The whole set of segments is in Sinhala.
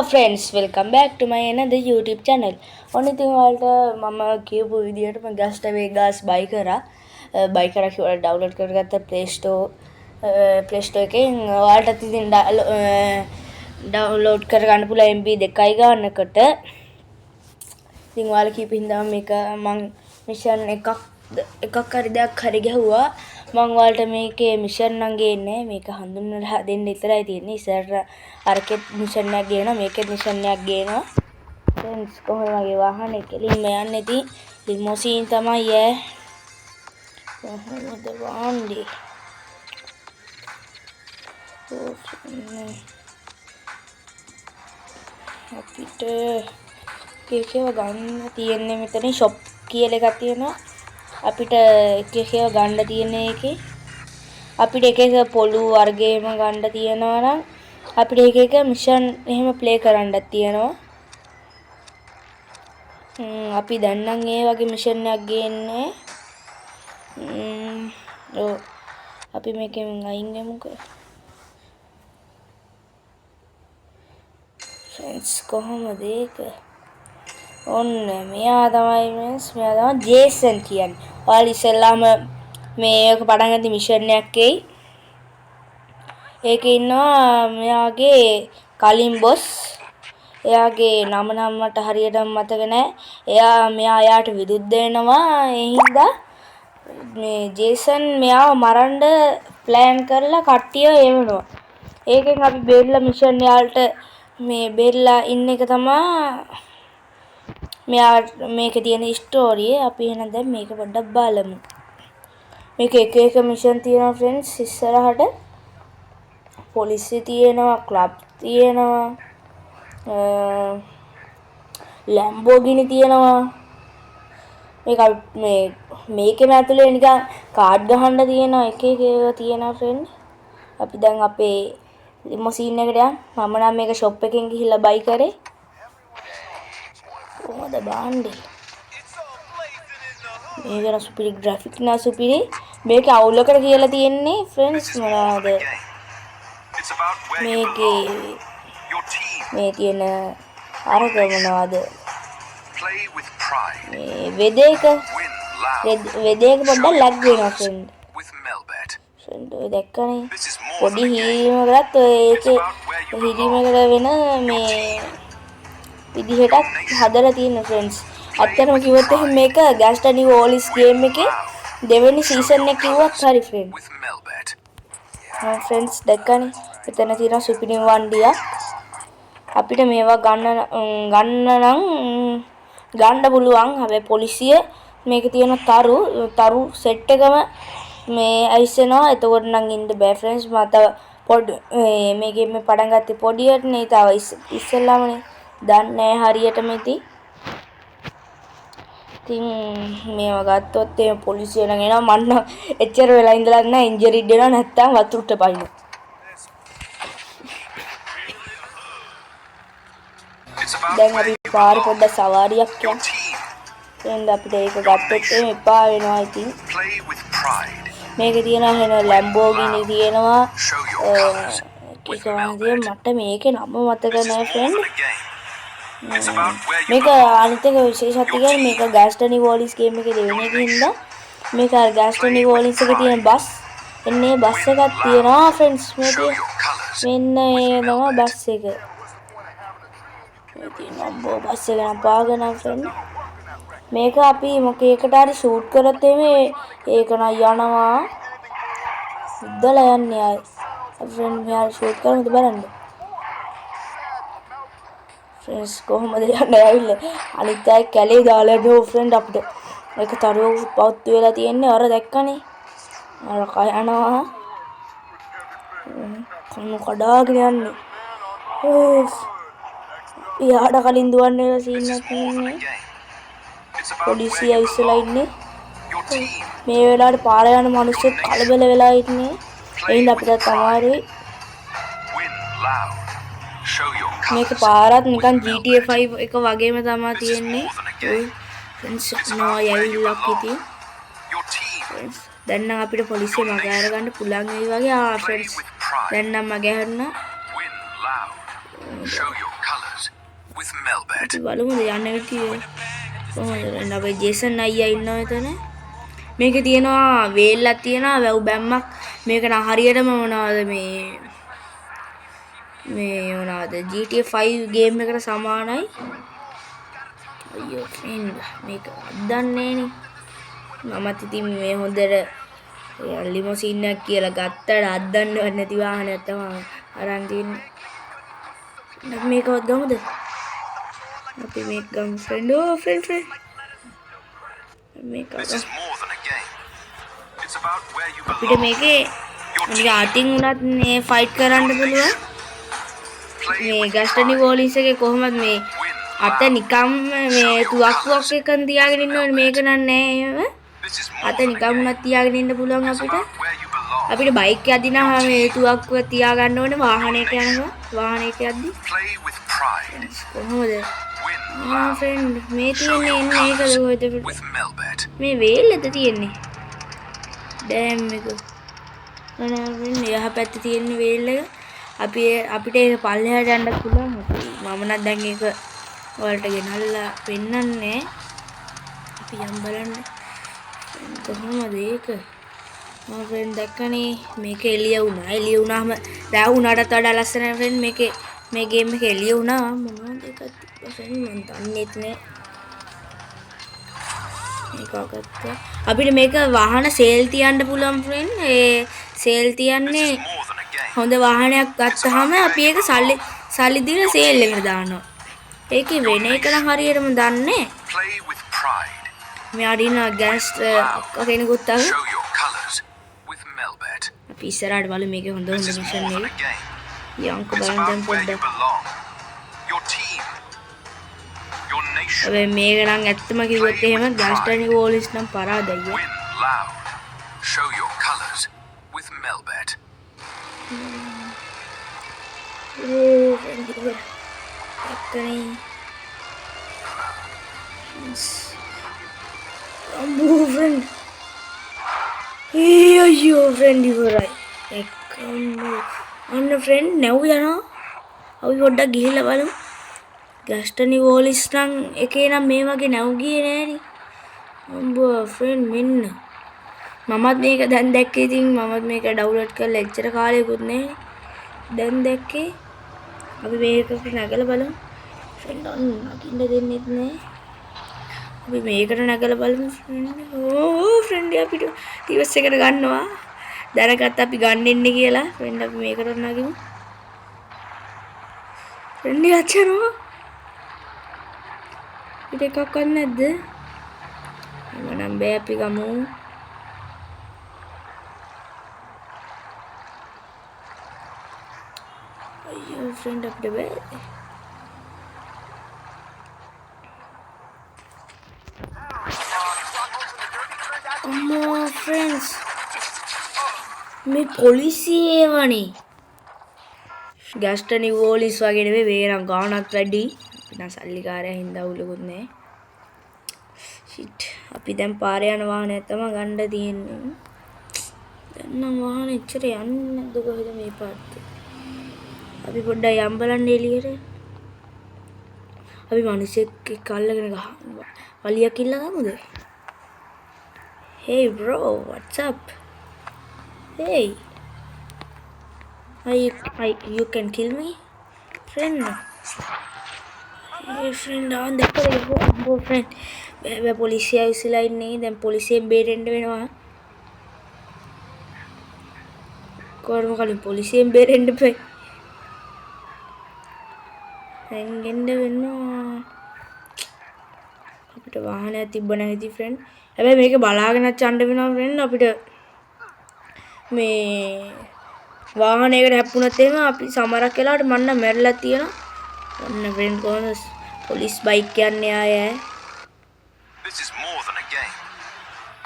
Friends, welcome back to my another YouTube channel. ඔන්න ඉතින් ඔයාලට මම කියපු විදිහට මම Gusta Vegas buy කරා කියලා download කරගත්ත Play Store එකෙන් ඔයාලට ඉතින් download කරගන්න පුළුවන් MB 2යි ගන්නකොට. ඉතින් ඔයාලා කීප හින්දා මේක මම mission එකක් හරි දෙයක් හරි ගැහුවා. මම ඔයාලට මේකේ mission නම් ගේන්නේ මේක හඳුන්වලා දෙන්න විතරයි තියෙන්නේ. ඉස්සරහ අරකෙත් mission එකක් ගේනවා මේකෙත් mission එකක් ගේනවා. friends කොහොමද මගේ වාහනේ කෙලින්ම යන්නේ ඉතින් ලිමෝසින් තමයි ඈ. කොහොමද වන්නේ? අපිට කේකේව ගන්න තියෙන්නේ මෙතන shop කියලා එකක් තියෙනවා. අපිට කේකේව ගන්න තියෙන එකේ අපිට එක එක පොළු වර්ගයේම ගන්න තියෙනවා නම් අපිට එක එක මිෂන් එහෙම ප්ලේ කරන්නත් තියෙනවා. අපි දැන් නම් ඒ වගේ මිෂන් එකක් ගේන්නේ. අපි මේකෙන් අයින් වෙමුකෝ. friends කොහොමද ඒක? ඔන්න මෙයා තමයි ජේසන් කියන්නේ. ඔයාලා ඉස්සෙල්ලාම මේක පටන් ගන්න මිෂන් එකක් එයි. ඒකේ ඉන්නවා මෙයාගේ කලින් බොස්. එයාගේ නම නම් මට හරියටම මතක නැහැ. මෙයාට විරුද්ධ වෙනවා. ඒ හින්දා මේ ජේසන් මෙයාව මරන්න ප්ලෑන් කරලා කට්ටිය එවනවා. ඒකෙන් අපි බේරලා මිෂන් යාලට මේ බේරලා ඉන්න එක තමයි මෙයා මේකේ තියෙන ස්ටෝරිය. අපි එහෙනම් දැන් මේක පොඩ්ඩක් බලමු. මේක එක එක මිෂන් තියෙනවා friends. ඉස්සරහට පොලිසිය තියෙනවා, ක්ලබ් තියෙනවා, ලැම්බෝගිනි තියෙනවා. මේකෙම ඇතුලේ නිකන් කාඩ් ගහන්න තියෙනවා එක එක ඒවා තියෙනවා friend. අපි දැන් අපේ ලිමෝසින් එකට යමු. මම නම් මේක shop එකෙන් ගිහිල්ලා buy කරේ. කොහොමද බාන්නේ? මේක සුපිරි graphic නා සුපිරි. මේක අවුලකට කියලා තියෙන්නේ friends මොනවාද? මේ තියෙන අරක මොනවාද? මේ වෙදේක පොඩ්ඩක් ලැග් වෙනවා friend. friend ඔය දැක්කනේ පොඩි හීමකටත් ඒකේ හීමකට වෙන මේ විදිහටත් හදලා තියෙන friends. අත්‍තරම කිව්වොත් එහෙනම් මේක Gusta New Orleans game එකේ දෙවෙනි සීසන් එක කිව්වත් හරි friends. friends දැක්කනේ එතන තියෙන සුපිරි වණ්ඩියක්. අපිට මේවා ගන්න පුළුවන්. හැබැයි පොලිසිය මේකේ තියෙන තරු සෙට් එකම මේ ඇවිස්සෙනවා. එතකොට නම් ඉන්න බෑ friends. මට මේකේ මේ පටන් ගත්තේ පොඩියට නේ. තව ඉස්සෙල්ලාමනේ දන්නේ හරියටම ඉතින් මේවා ගත්තොත් ඒ පොලිසිය නම් එනවා. මන්න එච්චර වෙලා ඉඳලා නැහැ. ඉන්ජරිඩ් වෙනවා නැත්තම් වතුරට පයින්න. දැන් අපි පාරේ පොඩ්ඩක් සවාරියක් යමු. එහෙනම් අපිට ඒක ගත්තොත් එහෙම එපා වෙනවා ඉතින්. මේකේ තියෙනවා එහෙනම් ලැම්බෝගිනි තියෙනවා. මට මේකේ නම මතක නැහැ friend. මේක අනිත් එක විශේෂත්වය කියන්නේ මේක Gusta New Orleans game එකේ දෙවෙනි එකේ හින්දා මේක Gusta New Orleans එකේ තියෙන බස් එන්නේ බස් එකක් තියෙනවා friends. මෙන්න ඒ තමයි බස් එක. නම්බෝ බස් එක නම් පාගන friend. මේක අපි මොකේකට හරි ෂූට් කරත් එමේ ඒක නම් යනවා. ඉදලා යන්නේ ආයි. friend මෙයා ෂූට් කරමුද බලන්න. friends කොහොමද යන්නේ ඇවිල්ලා අනිත් අය කැලේ දාලා නෝ friend අපිට ඒක තරුව පවුත් වෙලා තියෙන්නේ. අර දැක්කනේ අර කයනවා කණු කඩාගෙන යන්නේ. යාඩ කලින් දුවන්න වෙලා සීන් එකක් තියෙන්නේ. පොලිසිය ඉස්සලා ඉන්නේ. මේ වෙලාවට පාර යන මිනිස්සුත් කලබල වෙලා ඉන්නේ. එහෙනම් අපිට තමයි මේක පාරත් නිකන් GTA 5 එක වගේම තමයි තියෙන්නේ. friends නෝ යවිලක් ඉතින්. දැන් නම් අපිට පොලිසිය මග අරගන්න පුළුවන් වෙයි වගේ. friends දැන් නම් මග හැරුණා. අපි බලමුද යන්න විදිය කොහොමද අපේ ජේසන් අයියා ඉන්නවා එතන මේකේ තියෙනවා වේල්ලක් තියෙනවා වැව් බැම්මක් මේක නම් හරියටම මොනවද මේ මොනවද GTA 5 ගේම් එකට සමානයි අයියෝ ෆ්‍රෙන්ඩ් මේක අද්දන්නේ නේ මමත් ඉතින් මේ හොඳට ලිමෝසින් එකක් කියලා ගත්තට අද්දන්නවත් නැති වාහනයක් තමයි අරන් තියෙන්නේ මේකවත් ගමුද අපි මේක ගමු ෆ්‍රෙන්ඩ් ෆ්‍රෙන්ඩ් මේක අපිට මේකේ අනික අතින් උනත් මේ ෆයිට් කරන්න පුළුවන් මේ ගස්ටනි වෝලිස් එකේ කොහොමද මේ අත නිකම් මේ තුවක්කුවක් එකන් තියාගෙන ඉන්නවනේ මේක නෑ එහෙම අත නිකම් උනත් තියාගෙන ඉන්න පුළුවන් අපිට බයික් යද්දී මේ තුවක්කුව තියාගන්න ඕනේ වාහනයක යනවා වාහනයක යද්දී කොහොමද ෆ්‍රෙන්ඩ් මේ තියෙන්නේ එන්නේ ඒකද කොහෙද මේ වේල්ලද තියෙන්නේ ඩෑම් එක අනේ යහපැත්තේ තියෙන වේල් එක අපිට ඒක පල්ලෙහාට යන්න පුළුවන් මම නම් දැන් ඒක ඔයාලට ගෙනල්ලා පෙන්නන්නේ අපි යම් බලන්න කොහොමද ඒක මම ෆ්‍රෙන්ඩ් දැක්කනේ මේක එළිය වුණාම රෑ වුණාටත් වඩා ලස්සනයි ෆ්‍රෙන්ඩ් මේකේ මේ ගේම් එක එළිය වුණා මොනවද එකක් ෆ්‍රෙන්ඩ් මම දන්නේ නැහැ අපිට මේක වාහන සේල් තියන්න පුළුවන් ෆ්‍රෙන්ඩ් ඒ සේල් තියන්නේ හොඳ වාහනයක් ගත්තාම අපි ඒක සල්ලි දීලා සේල් එකට දානවා ඒකේ වෙන එක නම් හරියටම දන්නේ මේ අරින ගෑස් කෙනෙකුත් අහන අපි ඉස්සරහට බලමු මේකේ හොඳ මිෂන් එක යන්ක බලන්න දැන් පොඩ්ඩක් හැබැයි මේක නම් ඇත්තම කිව්වොත් එහෙම ගස්ටනි වෝලිස් නම් පරාදයි show your colors with Melbet අයියෝ ෆ්‍රෙන්ඩ් ඉවරයි අන්න ෆ්‍රෙන්ඩ් නැව් යනවා අපි පොඩ්ඩක් ගිහිල්ලා බලමු ගස්ටනි වෝලිස් නම් එකේ නම් මේ වගේ නැව් ගියේ නෑනේ අම්බ ෆ්‍රෙන්ඩ් මෙන්න මමත් මේක දැන් දැක්කේ ඉතින් මමත් මේක ඩවුන්ලෝඩ් කරලා එච්චර කාලෙකුත් නෑ දැන් දැක්කේ අපි මේකට නැගලා බලමු ෆ්‍රෙන්ඩ් ඔන්න නගින්න දෙන්නෙත් නෑ අපි මේකට නැගලා බලමු ෆ්‍රෙන්ඩ් ෆ්‍රෙන්ඩ් අපිට ටිවස් එකට ගන්නවා දැනගත්ත අපි ගන්න ඉන්නේ කියලා ෆ්‍රෙන්ඩ් අපි මේකට නගිමු ෆ්‍රෙන්ඩ් යච්චනවා පිට එකක් ගන්න නැද්ද මනම් බෑ අපි ගමු අයියෝ ෆ්‍රෙන්ඩ් අපිට බෑ අම්මා ෆ්‍රෙන්ඩ්ස් මේ පොලිසිය වනේ ගස්ටනි වෝලිස් වගේ නෙවෙයි වේරම් ගානක් වැඩි අපි නම් සල්ලිකාරයා හින්දා උලුකුත් නෑ ෂිට් අපි දැන් පාරේ යන වාහනයක් තමයි ගන්න තියෙන්නේ දැන් නම් වාහන එච්චර යන්නේ නැද්ද කොහෙද මේ පාත්තේ අපි පොඩ්ඩක් යම් බලන්න එළියට අපි මිනිස්සෙක් එක්ක අල්ලගෙන වලියක් ඉල්ල ගමුද hey bro what's up hey you can kill me friend hey friend on the friend පොලිසිය විසිලා ඉන්නේ දැන් පොලිසියෙන් බේරෙන්න වෙනවා කොහොම කලින් පොලිසියෙන් බේරෙන්න බෑ දැන් ගෙන්න වෙනවා අපිට වාහනයක් තිබ්බ නැති ෆ්‍රෙන්ඩ් හැබැයි මේක බලාගෙන යන්න වෙනවා ෆ්‍රෙන්ඩ් අපිට මේ වාහනයකට හැප්පුණත් එහෙම අපි සමහරක් වෙලාවට මන්න මැරිලා තියෙනවා ඔන්න ෆ්‍රෙන්ඩ් කොහොමද පොලිස් බයික් යන්නේ ආයේ This is more than a game.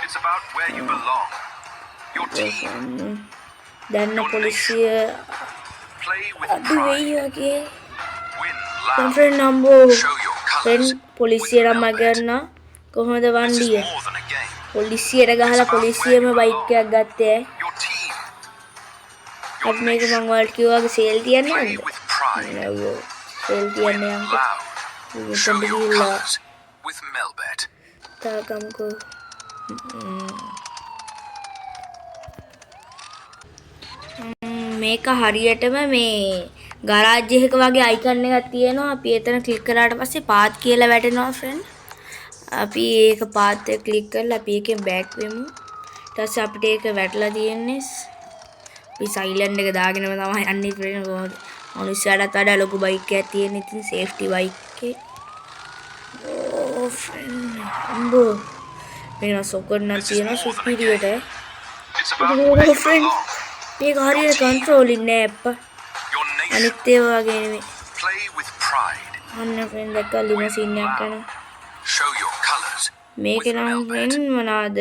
It's about where you belong. Your team. දැන් පොලිසිය Play with අපි වෙයි වගේ Win loud. ෆ්‍රෙන්ඩ් නම්බෝ Show your ෆ්‍රෙන්ඩ් colors. පොලිසියට මගන්න කොහොමද This is වණ්ඩිය more than a game. පොලිසියට ගහලා පොලිසියම බයික් එකක් ගත්තේ Your team. අපි මේක මං ඔයාලට කිව්වා වගේ සේල් තියන්නේ Play නැද්ද with pride. නෑ සේල් තියන්නේ Win uncle loud. Show your colors with Melbet. තාගම්කෝ මේක හරියටම මේ ගරාජ් එකක වගේ අයිකන් එකක් තියෙනවා. අපි එතන ක්ලික් කරාට පස්සේ පාත් කියලා වැටෙනවා ෆ්‍රෙන්ඩ්. අපි ඒක පාත් එක ක්ලික් කරලා අපි එකෙන් බෑක් වෙමු. ඊට පස්සේ අපිට ඒක වැටලා තියෙන්නේ. අපි සයිලන්ට් එක දාගෙනම තමයි යන්නේ ෆ්‍රෙන්ඩ්. කොහොමද? මිනිස්සුන්ටත් වඩා ලොකු බයික් එකක් තියෙන. ඉතින් සේෆ්ටි බයික් එක. ඕ ෆ්‍රෙන්ඩ්. අම්බෝ. මේක සොකර් නම් තියෙනවා සුපිරියට. It's about O where you friend. belong. මේක හරියට කන්ට්‍රෝලින් නෑ අප්පා. Your nation. අනිත් ඒවා වගේ නෙමෙයි. Play with pride. අන්න ෆ්‍රෙන්ඩ් දැක්ක ලිමසින් එකක් කරනවා. Show your colors මේක with නම් Melbet. ෆ්‍රෙන්ඩ් මොනවාද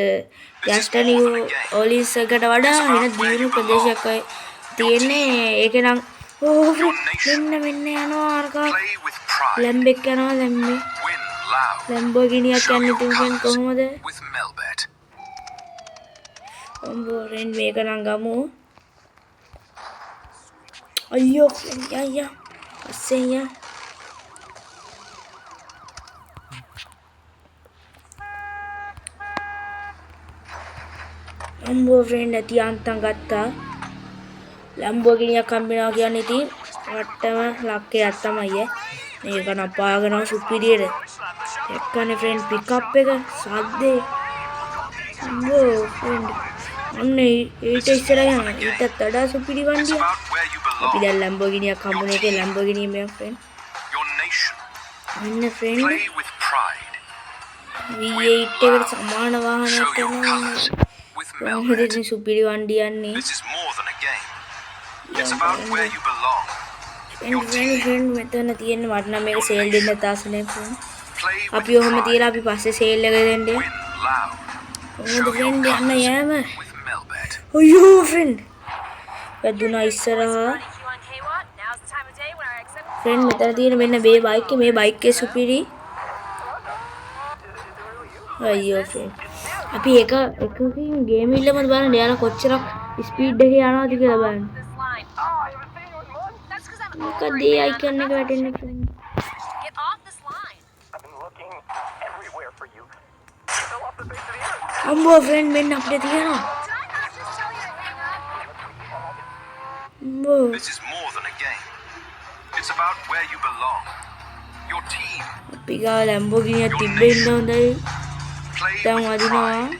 යස්ටනි ඔලිස් එකට වඩා වෙන දියුණු ප්‍රදේශයක් තියෙන්නේ. ඒක නම් ඕ ෆ්‍රෙන්ඩ් මෙන්න යනවා අරකා Play with pride. ලැම්බෙක් යනවා දැන් මේ Win loud. ලැම්බෝගිනියක් Show යන්නේ your ඉතින් ෆ්‍රෙන්ඩ් colors කොහොමද? with Melbet. අම්බෝ ෆ්‍රෙන්ඩ් මේක නම් ගමු. අයියෝ ෆ්‍රෙන්ඩ් අයියා අස්සෙන් යා අම්බෝ ෆ්‍රෙන්ඩ් ඇති අන්තම් ගත්තා. ලැම්බෝගිනියක් හම්බෙනවා කියන්නේ ඉතින් වට්ටම ලක්කයක් තමයි මේක නම් පාගන සුපිරියට එක්කනේ ෆ්‍රෙන්ඩ් පිකප් එක සද්දේ. අම්බෝ ෆ්‍රෙන්ඩ් අන්න ඊට ඉස්සර යනවා. ඊටත් වඩා සුපිරි It's වண்டிයක්. about where you අපි belong. දැන් ලැම්බෝගිනියක් හම්බුනේ. ඒකේ ලැම්බෝගිනිය මේ ෆ්‍රෙන්ඩ්. Your nation. අන්න friend Play with pride. V8 එකට සමාන වාහනයක් Show your කරනවා. colors with කොහොමද Melbet. ඉතින් සුපිරි වண்டிය යන්නේ? This is more than a game. It's about where you belong. Friend මෙතන තියෙන මට නම් මේක සේල් දෙන්න තාසනේ ෆ්‍රෙන්ඩ්. Play with අපි ඔහොම තියලා අපි පස්සේ සේල් එක දෙන්නේ. Win loud. කොහොමද ෆ්‍රෙන්ඩ් යන්න යෑම? With Melbet. අයියෝ ෆ්‍රෙන්ඩ්. වැදුනා ඉස්සරහා. ෆ්‍රෙන්ඩ් මෙතන තියෙන මෙන්න මේ බයික් එක මේ බයික් එකේ සුපිරි. අයියෝ ෆ්‍රෙන්ඩ්. අපි එකකින් ගේම් ඉල්ලමද බලන්න යාලා කොච්චරක් ස්පීඩ් එකේ යනවද කියලා බලන්න. මොකද ඒ අයිකන් එක වැටෙන්නේ ෆ්‍රෙන්ඩ්. අම්බෝ ෆ්‍රෙන්ඩ් මෙන්න අපිට තියෙනවා. අම්බෝ This is more than a game. It's about where you belong. Your team. අපි ගාව ලැම්බෝගිනියක් තිබ්බෙන්න හොඳයි. Play දැන් with වදිනවා. pride.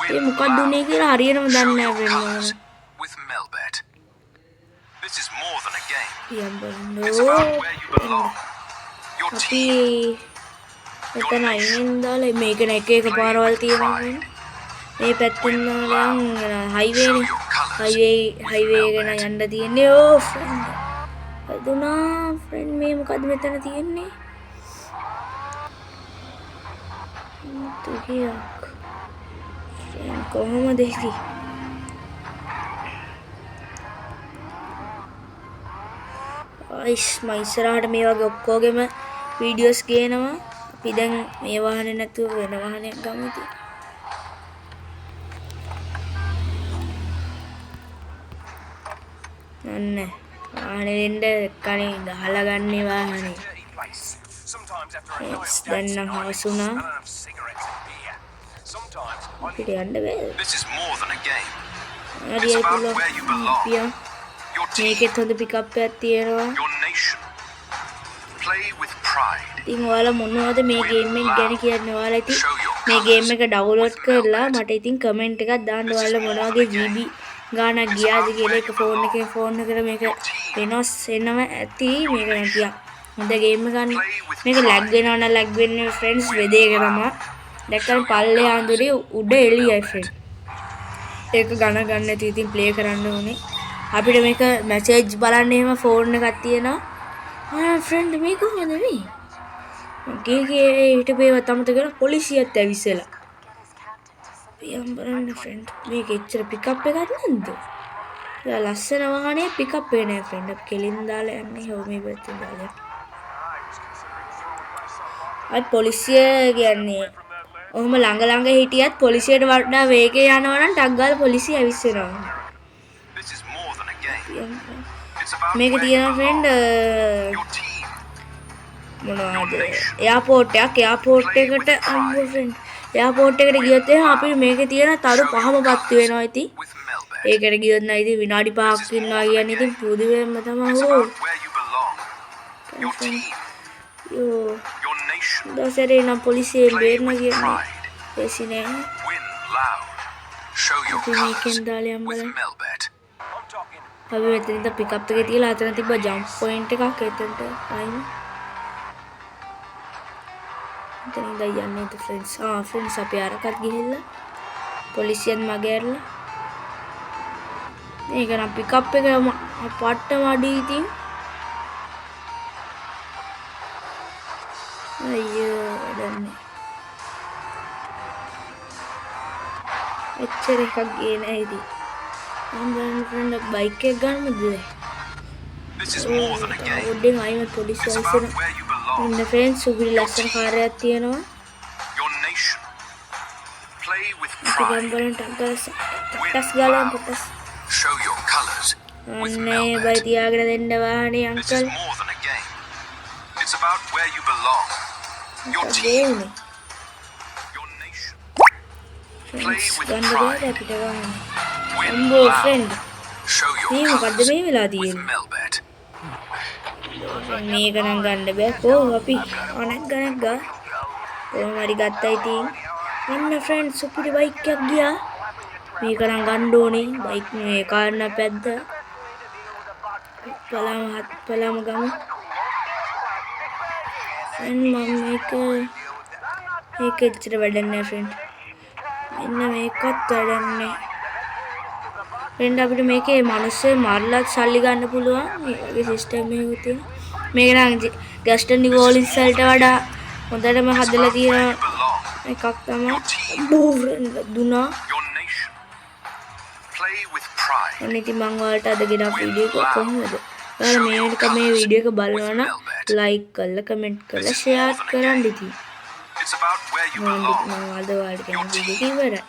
ඒ Win මොකක්ද උනේ කියලා හරියටම Show දන්නේ your නැහැ colors friend. with Melbet. This is more than a game. යම්බන්නෝ. It's about where you belong. Your අපි team. මෙතන අයිනෙන් දාලා මේක එක එක පාරවල් තියෙනවා ෆ්‍රෙන්ඩ්. මේ පැත්තෙන් නම් හයිවේනේ. හයිවේ ගැන යන්න තියෙන්නේ. ඕ ෆ්‍රෙන්ඩ්. අදුනා ෆ්‍රෙන්ඩ් මේ මොකද්ද මෙතන තියෙන්නේ? තුකියක්. ෆ්‍රෙන්ඩ් කොහොමද ඒක? අයිස් මම ඉස්සරහට මේ වගේ ඔක්කොගෙම වීඩියෝස් ගේනවා. අපි දැන් මේ වාහනේ නැතුව වෙන වාහනයක් ගමු ඉතින්. අන්න වාහනේ දෙන්න එක්කනේ ගහලා ගන්නේ වාහනේ. දැන් නම් හවසුණා. අපිට යන්න බෑ. This is more than a game. හරි පියා. Your team. මේකෙත් හොඳ පිකප් එකක් තියෙනවා. Your nation. Play with pride. ඉතින් ඔයාලා මොනවද මේ ගේම් එක ගැන කියන්නේ? ඔයාලා ඉතින් මේ ගේම් එක ඩවුන්ලෝඩ් කරලා මට ඉතින් කමෙන්ට් එකක් දාන්න. ඔයාලා මොන වගේ GB ගානක් ගියාද කියලා එක ෆෝන් එකට මේක වෙනස් වෙනවා ඇති. මේක නැතිය හොඳ ගේම් එකක් නේ. මේක ලැග් වෙනවා නම් ලැග් වෙන්නේ ෆ්‍රෙන්ඩ්ස් වෙදේක තමයි. දැක්කම පල්ලේ ආඳුරේ උඩ එළියයි ෆ්‍රෙන්ඩ්. ඒක ගණන් ගන්න නැති ඉතින් ප්ලේ කරන්න ඕනේ. අපිට මේක මැසේජ් බලන්න එහෙම ෆෝන් එකක් තියෙනවා. ෆ්‍රෙන්ඩ් මේක කොහොමද මේ? මගේ හිටපේව තමත කරන පොලිසියත් ඇවිස්සලා. පියම් බලන්න ෆ්‍රෙන්ඩ්. මේක එච්චර පිකප් එකක් නැද්ද? යා ලස්සන වාහනේ පිකප් එක නෑ ෆ්‍රෙන්ඩ්. අපි කෙලින් දාලා යන්නේ හො මේ පැත්තෙන් දාලා. අයි පොලිසිය කියන්නේ ඔහොම ළඟ හිටියත් පොලිසියට වඩා වේගෙන් යනවා නම් ටක් ගාලා පොලිසිය ඇවිස්සනවා. This is more than a game. It's මේක about තියෙනවා ෆ්‍රෙන්ඩ් your team. මොනවද එයාපෝට් එකට අම්මෝ ෆ්‍රෙන්ඩ් එයාපෝට් එකට ගියොත් එහෙනම් අපිට මේකේ තියෙන තරු පහම පත්තු වෙනවා ඉතින් with Melbet. ඒකට ගියොත් නම් ඉතින් විනාඩි 5ක් ඉන්නවා කියන්නේ ඉතින් පුදුමෙන්ම තමයි It's O about where you belong. Your team, යෝ your nation. දවසරේ නම් පොලිසියෙන් Play බේරන with කියන්නේ pride. ඒසි නෑ Win loud. Show your අපි මේකෙන් colors දාලා යම් with බලන්න Melbet. අපි මෙතනින්ද පිකප් එකේ තියලා අතන තිබ්බ ජම්ප් පොයින්ට් එකක් එතනට අයින් එතනින්ද යන්නේ ද ෆ්‍රෙන්ඩ්ස් ෆ්‍රෙන්ඩ්ස් අපි අරකට ගිහිල්ලා පොලිසියෙන් මගේ ඇරලා මේක නම් පිකප් එක පට්ටම අඩි ඉතින් අයියෝ වැඩන්නේ එච්චර එකක් ගියේ නෑ ඉතින් මම ෆ්‍රෙන්ඩ් බයික් එක ගන්නද This is more than a game. උඩින් අයිම පොලිසිය It's ඇවිස්සෙන about where you belong. ඉන්න ෆ්‍රෙන්ඩ්ස් සුපිරි ලස්සන කාර්යයක් තියෙනවා Your nation. Play with අපි pride. ගම්බලන් ටක්ටස් ගාලා පොටස් Show your colors with අනේ බයි Melbet. තියාගෙන දෙන්න වාහනේ This is uncle more than a game. It's about where you belong. Your team, ගේන්නේ your nation. Play with ගන්න බෑ pride. අපිට වාහනේ Win අම්බෝ loud. Friend Show your මේ මොකද්ද colors මේ වෙලා with තියෙන්නේ Melbet. මේක නම් ගන්න බෑ කොහොම අපි අනක් ගණක් ගා කොහොම හරි ගත්තා ඉතින් අන්න ෆ්‍රෙන්ඩ් සුපිරි බයික් එකක් ගියා මේක නම් ගන්න ඕනේ බයික් මේ කාරණා පැද්ද පලාම ගමු මම මේක එච්චර වැඩක් නෑ ෆ්‍රෙන්ඩ් මෙන්න මේකත් වැඩක් නෑ ෆ්‍රෙන්ඩ් අපිට මේකේ මිනිස්සු මරලත් සල්ලි ගන්න පුළුවන් මේකේ සිස්ටම් එකක් තියෙනවා මේක නම් ගස්ටන් නිවෝලින්ස් වලට වඩා හොඳටම හදලා තියෙන Belong. එකක් තමයි බෝ friend දුනා Your nation. Play with pride. අන්න ඉතින් මම ඔයාලට අද ගෙනා වීඩියෝ එක කොහොමද ඔයාලා මේ වීඩියෝ එක බලනවා නම් ලයික් කරලා කමෙන්ට් කරලා ෂෙයාර් කරන්න ඉතින් It's about where you belong. මම අද ඔයාලට ගෙනා වීඩියෝ එක ඉවරයි